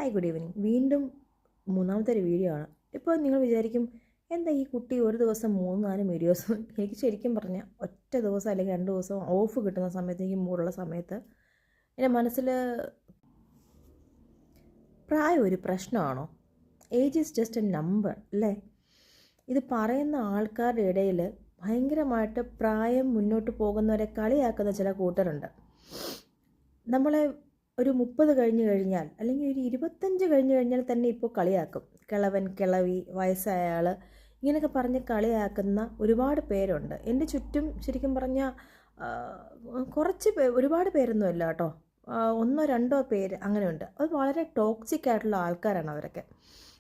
Hi good evening. വീണ്ടും മൂന്നാമത്തെ ഒരു വീഡിയോ ആണ്. ഇപ്പോൾ നിങ്ങൾ വിചാരിക്കും എന്താ ഈ കുട്ടി ഒരു ദിവസം 3-4 വീഡിയോസ്. എനിക്ക് ശരിക്കും പറഞ്ഞാൽ ഒറ്റ ദിവസം അല്ലെങ്കിൽ 2 ദിവസം ഓഫ് കിട്ടുന്ന സമയത്ത്, എനിക്ക് മൂടുള്ള സമയത്ത് എൻ്റെ മനസ്സിൽ പ്രായം ഒരു പ്രശ്നമാണോ? Age is just A number അല്ലേ? ഇത് പറയുന്ന ആൾക്കാരുടെ ഇടയിൽ ഭയങ്കരമായിട്ട് പ്രായം മുന്നോട്ട് പോകുന്നവരെ കളിയാക്കുന്ന ചില കൂട്ടരുണ്ട്. നമ്മളെ ഒരു 30 കഴിഞ്ഞ് കഴിഞ്ഞാൽ അല്ലെങ്കിൽ ഒരു 25 കഴിഞ്ഞ് കഴിഞ്ഞാൽ തന്നെ ഇപ്പോൾ കളിയാക്കും. കിളവൻ, കിളവി, വയസ്സായ ആൾ, ഇങ്ങനെയൊക്കെ പറഞ്ഞ് കളിയാക്കുന്ന ഒരുപാട് പേരുണ്ട് എൻ്റെ ചുറ്റും. ശരിക്കും പറഞ്ഞാൽ ഒരുപാട് പേരൊന്നുമല്ല കേട്ടോ, 1-2 പേര് അങ്ങനെയുണ്ട്. അത് വളരെ ടോക്സിക് ആയിട്ടുള്ള ആൾക്കാരാണ് അവരൊക്കെ.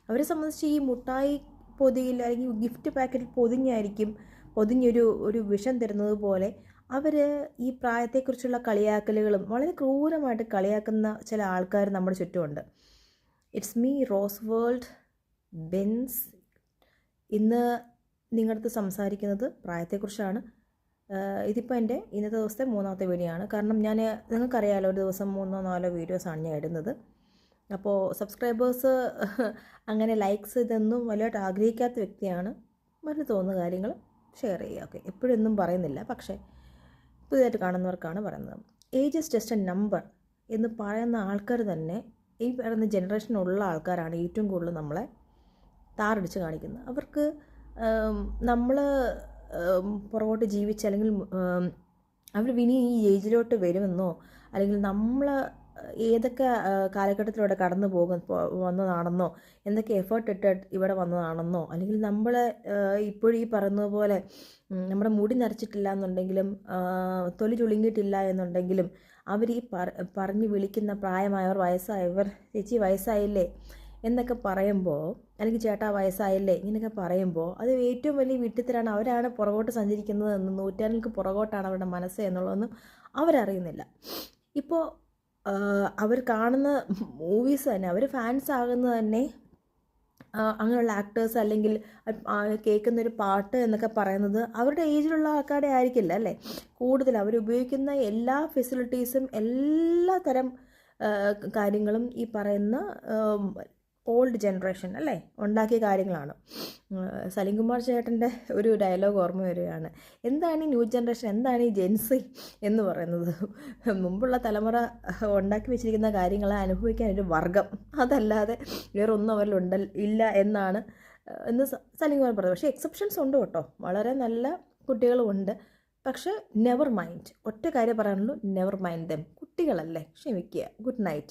അവരെ സംബന്ധിച്ച് ഈ മുട്ടായി പൊതിയിൽ അല്ലെങ്കിൽ ഗിഫ്റ്റ് പാക്കറ്റിൽ പൊതിഞ്ഞൊരു വിഷം തരുന്നത് പോലെ അവർ ഈ പ്രായത്തെക്കുറിച്ചുള്ള കളിയാക്കലുകളും വളരെ ക്രൂരമായിട്ട് കളിയാക്കുന്ന ചില ആൾക്കാർ നമ്മുടെ ചുറ്റുമുണ്ട്. It's me Rose world Benz. ഇന്ന് നിങ്ങളടുത്ത് സംസാരിക്കുന്നത് പ്രായത്തെക്കുറിച്ചാണ്. ഇതിപ്പോൾ എൻ്റെ ഇന്നത്തെ ദിവസത്തെ 3ാമത്തെ വീഡിയോ ആണ്. കാരണം നിങ്ങൾക്കറിയാമല്ലോ, ഒരു ദിവസം 3-4 വീഡിയോസാണ് ഞാൻ ഇടുന്നത്. അപ്പോൾ സബ്സ്ക്രൈബേഴ്സ് അങ്ങനെ ലൈക്സ് ഇതൊന്നും വലിയതായിട്ട് ആഗ്രഹിക്കാത്ത വ്യക്തിയാണ്. മനസ്സിൽ തോന്നുന്ന കാര്യങ്ങൾ ഷെയർ ചെയ്യുക. ഓക്കെ, എപ്പോഴൊന്നും പറയുന്നില്ല, പക്ഷേ പുതിയതായിട്ട് കാണുന്നവർക്കാണ് പറയുന്നത്. Age is just A number എന്ന് പറയുന്ന ആൾക്കാർ തന്നെ ഈ പറയുന്ന ജനറേഷനുള്ള ആൾക്കാരാണ് ഏറ്റവും കൂടുതൽ നമ്മളെ താറടിച്ച് കാണിക്കുന്നത്. അവർക്ക് നമ്മൾ പുറകോട്ട് ജീവിച്ച് അല്ലെങ്കിൽ അവർ ഇനി ഈ ഏജിലോട്ട് വരുമെന്നോ അല്ലെങ്കിൽ നമ്മൾ ഏതൊക്കെ കാലഘട്ടത്തിലൂടെ കടന്നു വന്നതാണെന്നോ, എന്തൊക്കെ എഫേർട്ട് ഇട്ട് ഇവിടെ വന്നതാണെന്നോ, അല്ലെങ്കിൽ നമ്മൾ ഇപ്പോഴും ഈ പറയുന്നത് പോലെ നമ്മുടെ മുടി നരച്ചിട്ടില്ല എന്നുണ്ടെങ്കിലും തൊലി ചുളുങ്ങിയിട്ടില്ല എന്നുണ്ടെങ്കിലും അവർ ഈ പറഞ്ഞ് വിളിക്കുന്ന പ്രായമായവർ, വയസ്സായവർ, ചേച്ചി വയസ്സായില്ലേ എന്നൊക്കെ പറയുമ്പോൾ, അല്ലെങ്കിൽ ചേട്ടാ വയസ്സായില്ലേ ഇങ്ങനെയൊക്കെ പറയുമ്പോൾ അത് ഏറ്റവും വലിയ വിട്ടിത്തരാണ്. അവരാണ് പുറകോട്ട് സഞ്ചരിക്കുന്നത് എന്ന്, നൂറ്റാണ്ടുകൾക്ക് പുറകോട്ടാണ് അവരുടെ മനസ്സ് എന്നുള്ളതൊന്നും അവരറിയുന്നില്ല. ഇപ്പോൾ അവർ കാണുന്ന മൂവീസ് തന്നെ, അവർ ഫാൻസ് ആകുന്നത് തന്നെ അങ്ങനെയുള്ള ആക്ടേഴ്സ്, അല്ലെങ്കിൽ കേൾക്കുന്നൊരു പാട്ട് എന്നൊക്കെ പറയുന്നത് അവരുടെ ഏജിലുള്ള ആൾക്കാരുടെ ആയിരിക്കില്ല അല്ലേ. കൂടുതൽ അവരുപയോഗിക്കുന്ന എല്ലാ ഫെസിലിറ്റീസും എല്ലാ തരം കാര്യങ്ങളും ഈ പറയുന്ന ഓൾഡ് ജനറേഷൻ അല്ലേ ഉണ്ടാക്കിയ കാര്യങ്ങളാണ്. സലീം കുമാർ ചേട്ടൻ്റെ ഒരു ഡയലോഗ് ഓർമ്മ വരികയാണ്, എന്താണ് ഈ ന്യൂ ജനറേഷൻ, എന്താണ് ഈ ജെൻസി എന്ന് പറയുന്നത്. മുമ്പുള്ള തലമുറ ഉണ്ടാക്കി വെച്ചിരിക്കുന്ന കാര്യങ്ങളെ അനുഭവിക്കാൻ ഒരു വർഗം, അതല്ലാതെ വേറൊന്നും ഇല്ല എന്നാണ് സലീം കുമാർ പറയുന്നത്. പക്ഷേ എക്സെപ്ഷൻസ് ഉണ്ട് കേട്ടോ, വളരെ നല്ല കുട്ടികളും ഉണ്ട്. പക്ഷേ നെവർ മൈൻഡ്, ഒറ്റ കാര്യം പറയാനുള്ളൂ, നെവർ മൈൻഡ് ദം. കുട്ടികളല്ലേ, ക്ഷമിക്കുക. Good night.